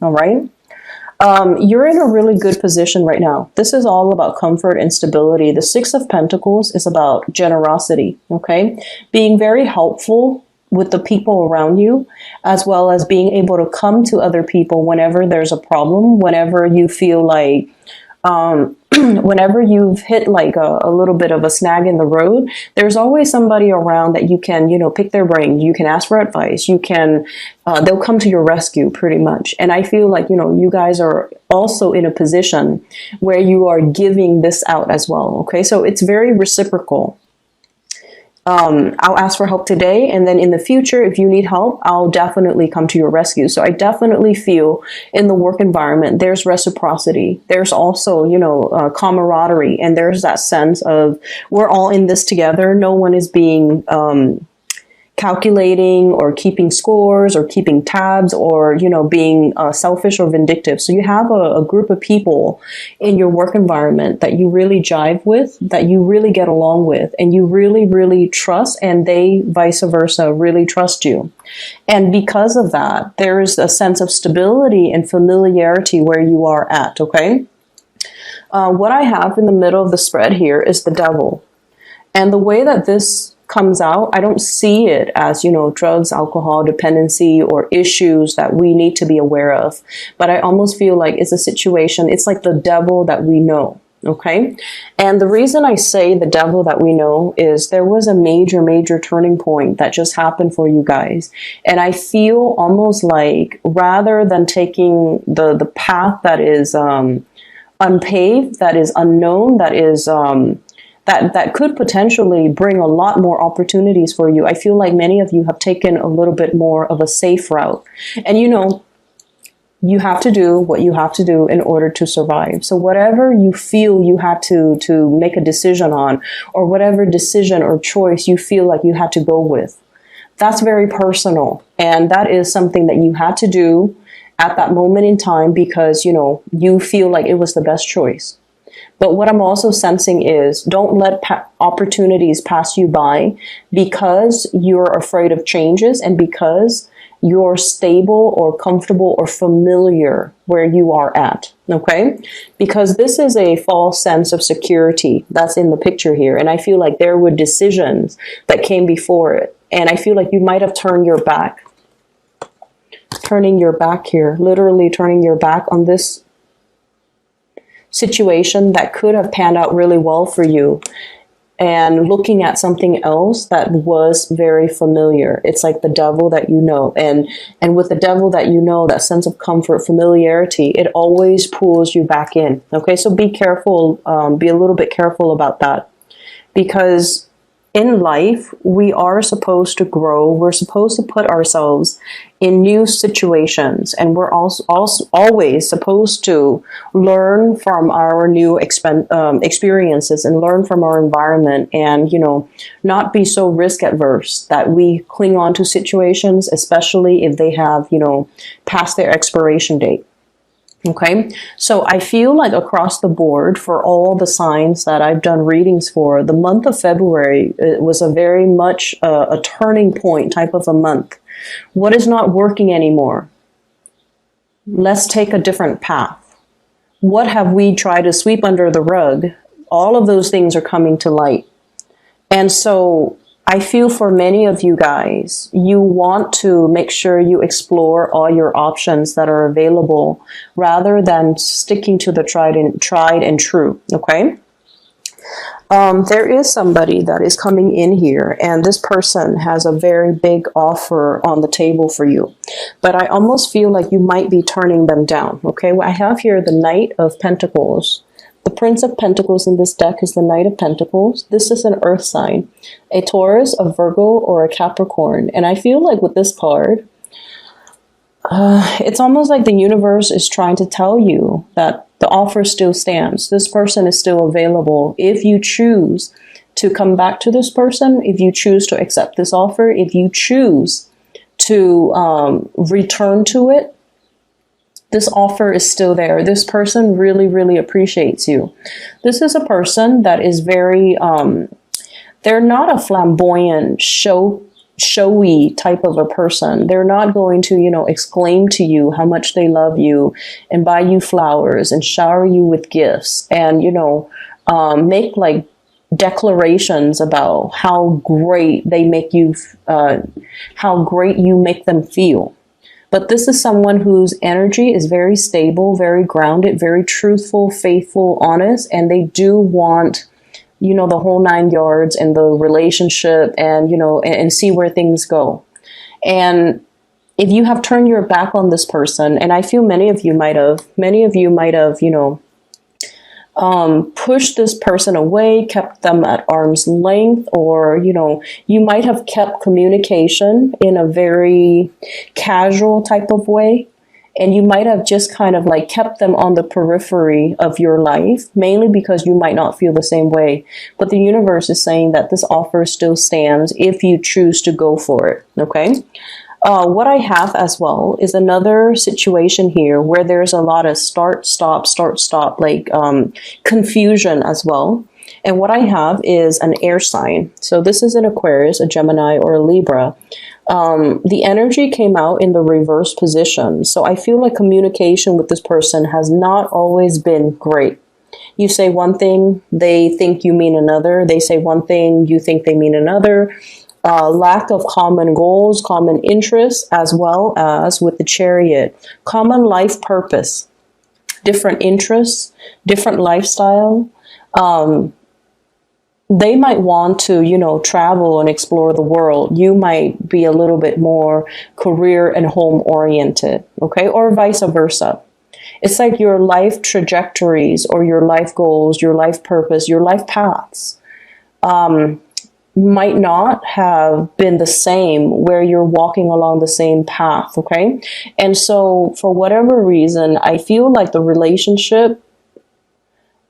All right. You're in a really good position right now. This is all about comfort and stability. The Six of Pentacles is about generosity, okay? Being very helpful with the people around you, as well as being able to come to other people whenever there's a problem, whenever you feel like, whenever you've hit like a little bit of a snag in the road, there's always somebody around that you can, pick their brain. You can ask for advice. You can, they'll come to your rescue pretty much. And I feel like, you guys are also in a position where you are giving this out as well. Okay. So it's very reciprocal. I'll ask for help today, and then in the future, if you need help, I'll definitely come to your rescue. So I definitely feel in the work environment, there's reciprocity. There's also, camaraderie, and there's that sense of we're all in this together. No one is being calculating or keeping scores or keeping tabs or, being selfish or vindictive. So you have a group of people in your work environment that you really jive with, that you really get along with, and you really, really trust, and they vice versa really trust you. And because of that, there is a sense of stability and familiarity where you are at, okay? What I have in the middle of the spread here is the Devil. And the way that this comes out, I don't see it as, drugs, alcohol, dependency, or issues that we need to be aware of. But I almost feel like it's a situation, it's like the devil that we know. Okay. And the reason I say the devil that we know is there was a major, major turning point that just happened for you guys. And I feel almost like rather than taking the path that is unpaved, that is unknown, that is that could potentially bring a lot more opportunities for you. I feel like many of you have taken a little bit more of a safe route. And you have to do what you have to do in order to survive. So whatever you feel you had to make a decision on, or whatever decision or choice you feel like you had to go with, that's very personal. And that is something that you had to do at that moment in time because, you feel like it was the best choice. But what I'm also sensing is don't let opportunities pass you by because you're afraid of changes and because you're stable or comfortable or familiar where you are at. Okay? Because this is a false sense of security that's in the picture here. And I feel like there were decisions that came before it. And I feel like you might have turning your back here, literally turning your back on this situation that could have panned out really well for you and looking at something else that was very familiar. It's like the devil that you know. And with the devil that you know, that sense of comfort, familiarity, it always pulls you back in. Okay, so be careful, be a little bit careful about that. Because in life, we are supposed to grow. We're supposed to put ourselves in new situations. And we're also always supposed to learn from our new experiences and learn from our environment and, not be so risk adverse that we cling on to situations, especially if they have, passed their expiration date. Okay, so I feel like across the board for all the signs that I've done readings for, the month of February it was a very much a turning point type of a month. What is not working anymore? Let's take a different path. What have we tried to sweep under the rug? All of those things are coming to light. And so I feel for many of you guys, you want to make sure you explore all your options that are available rather than sticking to the tried and true, okay? There is somebody that is coming in here, and this person has a very big offer on the table for you. But I almost feel like you might be turning them down, okay? I have here the Knight of Pentacles. The Prince of Pentacles in this deck is the Knight of Pentacles. This is an earth sign, a Taurus, a Virgo, or a Capricorn. And I feel like with this card, it's almost like the universe is trying to tell you that the offer still stands. This person is still available. If you choose to come back to this person, if you choose to accept this offer, if you choose to return to it, this offer is still there. This person really, really appreciates you. This is a person that is very, they're not a flamboyant show showy type of a person. They're not going to, exclaim to you how much they love you and buy you flowers and shower you with gifts and, make like declarations about how great they make you, how great you make them feel. But this is someone whose energy is very stable, very grounded, very truthful, faithful, honest, and they do want, the whole 9 yards in the relationship and, and see where things go. And if you have turned your back on this person, and I feel many of you might have, pushed this person away, kept them at arm's length, or, you might have kept communication in a very casual type of way. And you might have just kind of like kept them on the periphery of your life, mainly because you might not feel the same way. But the universe is saying that this offer still stands if you choose to go for it. Okay. What I have as well is another situation here where there's a lot of start, stop, like confusion as well. And what I have is an air sign. So this is an Aquarius, a Gemini, or a Libra. The energy came out in the reverse position. So I feel like communication with this person has not always been great. You say one thing, they think you mean another. They say one thing, you think they mean another. Lack of common goals, common interests, as well as with the Chariot, common life purpose, different interests, different lifestyle. They might want to, travel and explore the world. You might be a little bit more career and home oriented, okay? Or vice versa. It's like your life trajectories or your life goals, your life purpose, your life paths might not have been the same where you're walking along the same path, okay? And so for whatever reason, I feel like the relationship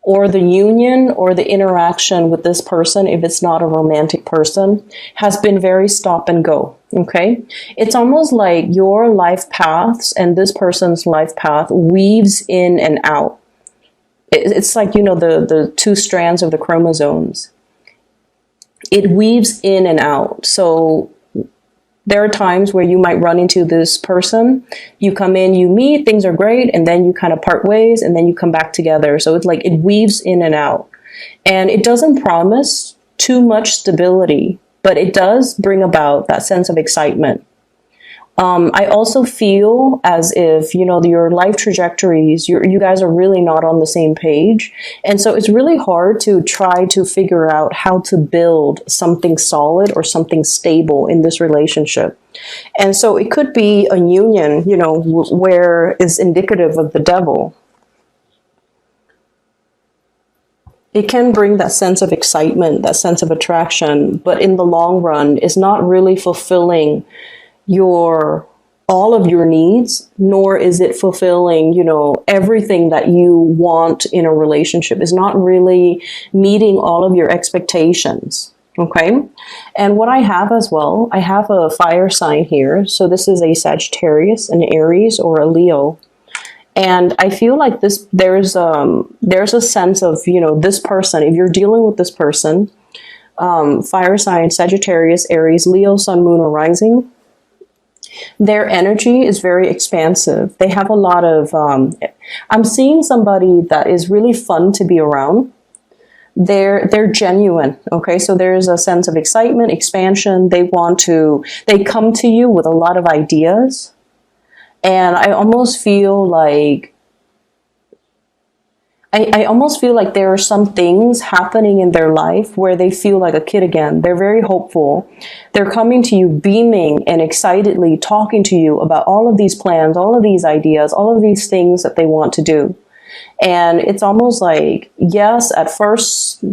or the union or the interaction with this person, if it's not a romantic person, has been very stop and go, okay? It's almost like your life paths and this person's life path weaves in and out. It's like, the two strands of the chromosomes. It weaves in and out. So there are times where you might run into this person, you come in, you meet, things are great, and then you kind of part ways, and then you come back together. So it's like it weaves in and out. And it doesn't promise too much stability, but it does bring about that sense of excitement. I also feel as if, your life trajectories, you guys are really not on the same page. And so it's really hard to try to figure out how to build something solid or something stable in this relationship. And so it could be a union, where is indicative of the devil. It can bring that sense of excitement, that sense of attraction, but in the long run is not really fulfilling all of your needs, nor is it fulfilling, everything that you want in a relationship. Is not really meeting all of your expectations. Okay. And what I have as well, I have a fire sign here. So this is a Sagittarius, an Aries, or a Leo. And I feel like there's a sense of, this person, if you're dealing with this person, fire sign, Sagittarius, Aries, Leo, Sun, Moon, or Rising, their energy is very expansive. They have a lot of, I'm seeing somebody that is really fun to be around. They're genuine. Okay. So there's a sense of excitement, expansion. They come to you with a lot of ideas. And I almost feel like, there are some things happening in their life where they feel like a kid again. They're very hopeful. They're coming to you beaming and excitedly talking to you about all of these plans, all of these ideas, all of these things that they want to do. And it's almost like, yes, at first,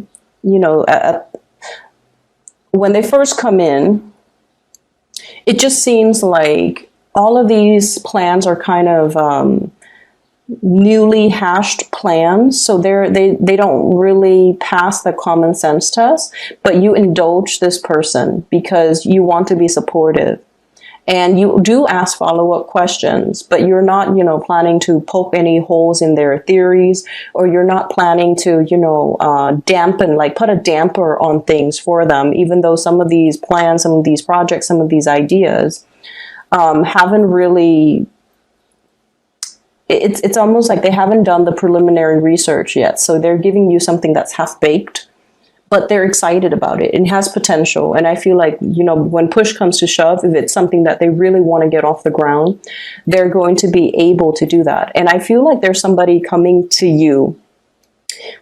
when they first come in, it just seems like all of these plans are kind of, newly hashed plans, so they don't really pass the common sense test, but you indulge this person because you want to be supportive. And you do ask follow-up questions, but you're not, planning to poke any holes in their theories, or you're not planning to, dampen, like put a damper on things for them, even though some of these plans, some of these projects, some of these ideas haven't really, it's almost like they haven't done the preliminary research yet. So they're giving you something that's half-baked, but they're excited about it. It has potential. And I feel like, when push comes to shove, if it's something that they really want to get off the ground, they're going to be able to do that. And I feel like there's somebody coming to you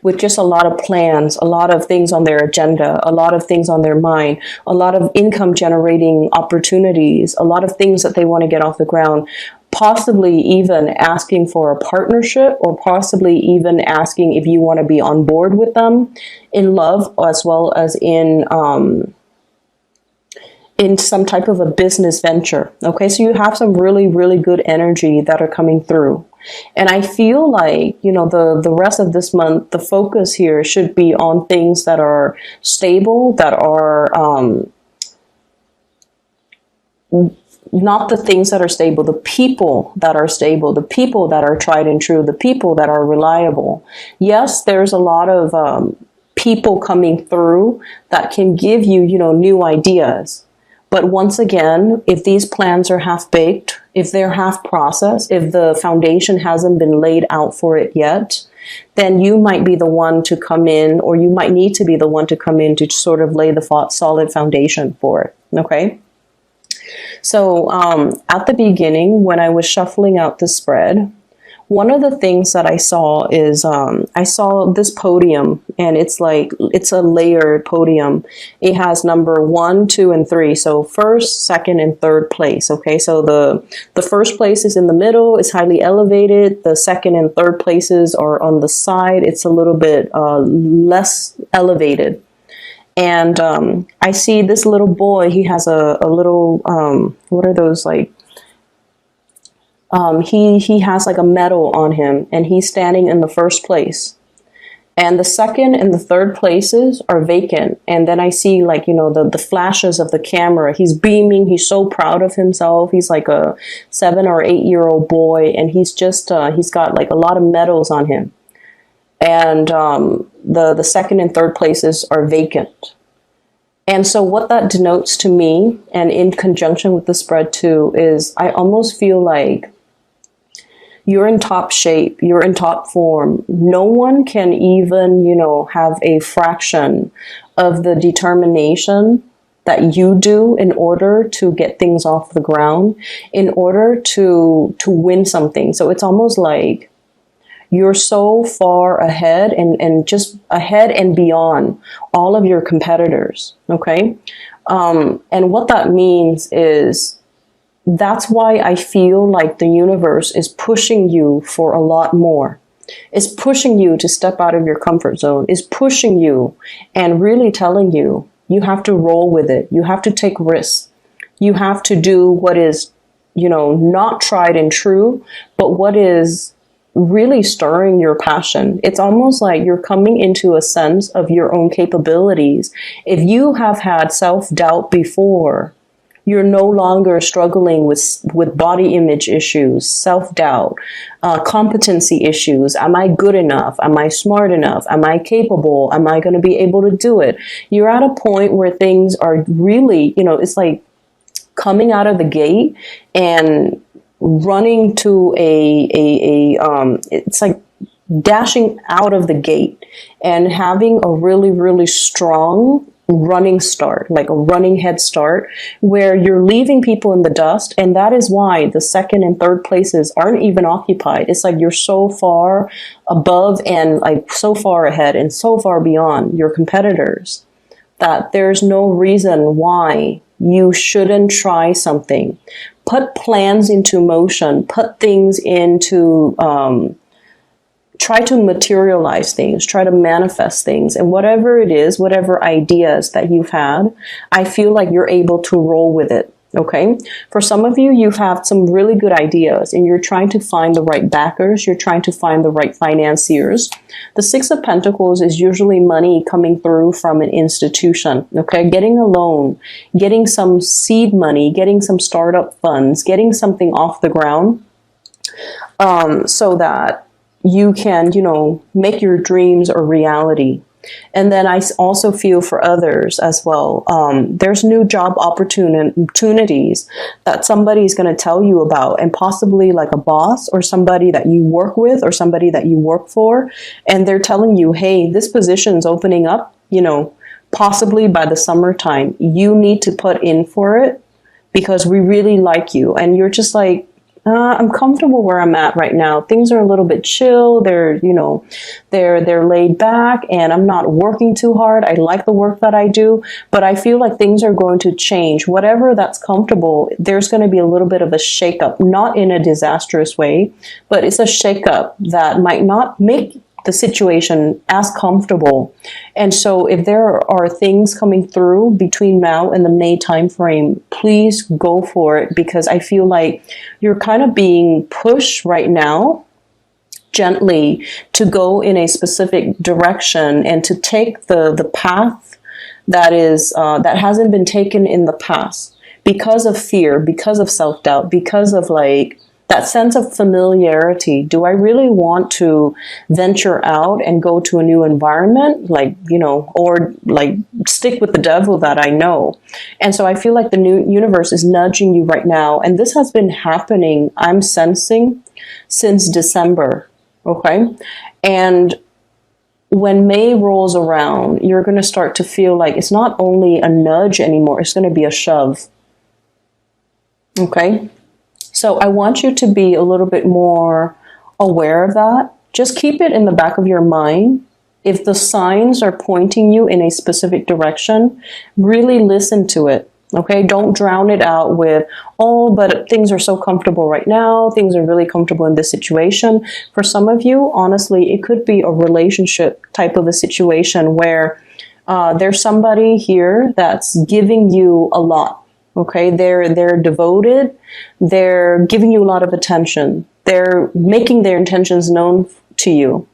with just a lot of plans, a lot of things on their agenda, a lot of things on their mind, a lot of income generating opportunities, a lot of things that they want to get off the ground, possibly even asking for a partnership, or possibly even asking if you want to be on board with them in love, as well as in some type of a business venture. Okay, so you have some really, really good energy that are coming through. And I feel like, the rest of this month, the focus here should be on things that are stable, that are not the things that are stable, the people that are stable, the people that are tried and true, the people that are reliable. Yes, there's a lot of people coming through that can give you, new ideas. But once again, if these plans are half-baked, if they're half-processed, if the foundation hasn't been laid out for it yet, then you might be the one to come in, or you might need to be the one to come in to sort of lay the solid foundation for it. Okay? So at the beginning, when I was shuffling out the spread, one of the things that I saw is I saw this podium, and it's a layered podium. It has number 1, 2, and 3. So first, second, and third place. Okay, so the first place is in the middle. It's highly elevated. The second and third places are on the side. It's a little bit less elevated. And I see this little boy. He has a little, what are those like? He has like a medal on him, and he's standing in the first place. And the second and the third places are vacant. And then I see the flashes of the camera. He's beaming. He's so proud of himself. He's like a 7 or 8-year-old boy, and he's just he's got like a lot of medals on him. And the second and third places are vacant. And so what that denotes to me, and in conjunction with the spread too, is I almost feel like you're in top shape, you're in top form. No one can even, have a fraction of the determination that you do in order to get things off the ground, in order to win something. So it's almost like you're so far ahead and just ahead and beyond all of your competitors, okay? And what that means is that's why I feel like the universe is pushing you for a lot more. It's pushing you to step out of your comfort zone. It's pushing you and really telling you, you have to roll with it. You have to take risks. You have to do what is, not tried and true, but what is really stirring your passion. It's almost like you're coming into a sense of your own capabilities. If you have had self-doubt before, you're no longer struggling with body image issues, self-doubt, competency issues. Am I good enough? Am I smart enough? Am I capable? Am I going to be able to do it? You're at a point where things are really, it's like coming out of the gate and running to it's like dashing out of the gate and having a really, really strong running start, like a running head start, where you're leaving people in the dust. And that is why the second and third places aren't even occupied. It's like you're so far above and like so far ahead and so far beyond your competitors that there's no reason why you shouldn't try something. Put plans into motion, put things into, try to materialize things, try to manifest things. And whatever it is, whatever ideas that you've had, I feel like you're able to roll with it. Okay. For some of you, you have some really good ideas and you're trying to find the right backers. You're trying to find the right financiers. The Six of Pentacles is usually money coming through from an institution. Okay. Getting a loan, getting some seed money, getting some startup funds, getting something off the ground, so that you can, make your dreams a reality. And then I also feel for others as well. There's new job opportunities that somebody's going to tell you about, and possibly like a boss or somebody that you work with or somebody that you work for. And they're telling you, hey, this position's opening up, possibly by the summertime. You need to put in for it because we really like you. And you're just like, I'm comfortable where I'm at right now. Things are a little bit chill. They're laid back and I'm not working too hard. I like the work that I do, but I feel like things are going to change. Whatever that's comfortable, there's going to be a little bit of a shakeup, not in a disastrous way, but it's a shakeup that might not make the situation as comfortable. And so if there are things coming through between now and the May timeframe, please go for it, because I feel like you're kind of being pushed right now gently to go in a specific direction and to take the path that is that hasn't been taken in the past because of fear, because of self-doubt, because of like that sense of familiarity. Do I really want to venture out and go to a new environment? Or stick with the devil that I know? And so I feel like the new universe is nudging you right now. And this has been happening, I'm sensing, since December. Okay. And when May rolls around, you're going to start to feel like it's not only a nudge anymore, it's going to be a shove. Okay. So I want you to be a little bit more aware of that. Just keep it in the back of your mind. If the signs are pointing you in a specific direction, really listen to it. Okay, don't drown it out with, oh, but things are so comfortable right now. Things are really comfortable in this situation. For some of you, honestly, it could be a relationship type of a situation where there's somebody here that's giving you a lot. Okay, they're devoted. They're giving you a lot of attention. They're making their intentions known to you.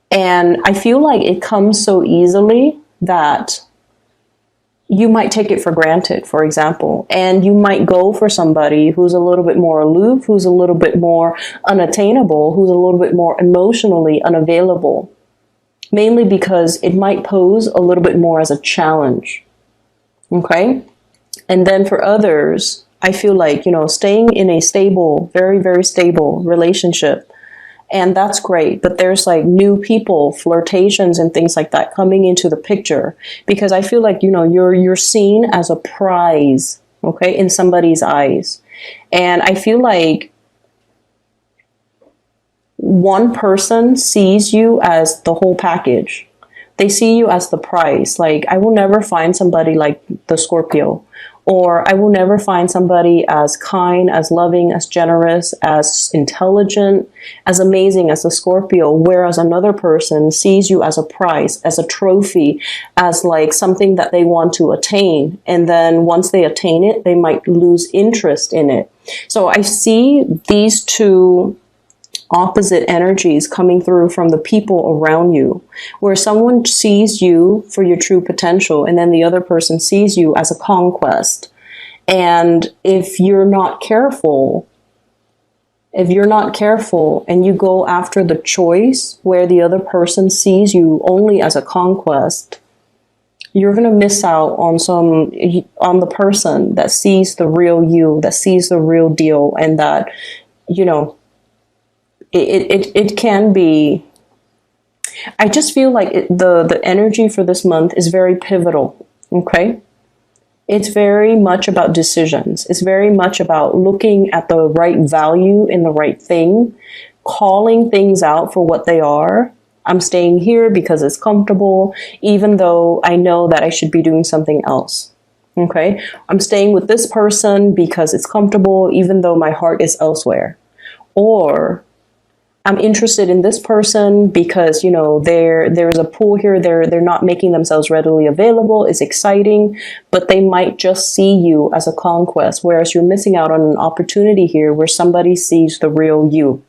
And I feel like it comes so easily that you might take it for granted, for example. And you might go for somebody who's a little bit more aloof, who's a little bit more unattainable, who's a little bit more emotionally unavailable. Mainly because it might pose a little bit more as a challenge. Okay? And then for others, I feel like, staying in a stable, very, very stable relationship. And that's great. But there's like new people, flirtations and things like that coming into the picture. Because I feel like, you're seen as a prize, okay, in somebody's eyes. And I feel like one person sees you as the whole package. They see you as the prize. Like, I will never find somebody like the Scorpio. Or I will never find somebody as kind, as loving, as generous, as intelligent, as amazing as a Scorpio, whereas another person sees you as a prize, as a trophy, as like something that they want to attain. And then once they attain it, they might lose interest in it. So I see these two opposite energies coming through from the people around you, where someone sees you for your true potential and then the other person sees you as a conquest. And if you're not careful and you go after the choice where the other person sees you only as a conquest, you're going to miss out on the person that sees the real you, that sees the real deal, and that, it can be, I just feel like the energy for this month is very pivotal, okay? It's very much about decisions. It's very much about looking at the right value in the right thing, calling things out for what they are. I'm staying here because it's comfortable, even though I know that I should be doing something else, okay? I'm staying with this person because it's comfortable, even though my heart is elsewhere. Or I'm interested in this person because, you know, there's a pool here. They're not making themselves readily available. It's exciting, but they might just see you as a conquest, whereas you're missing out on an opportunity here where somebody sees the real you.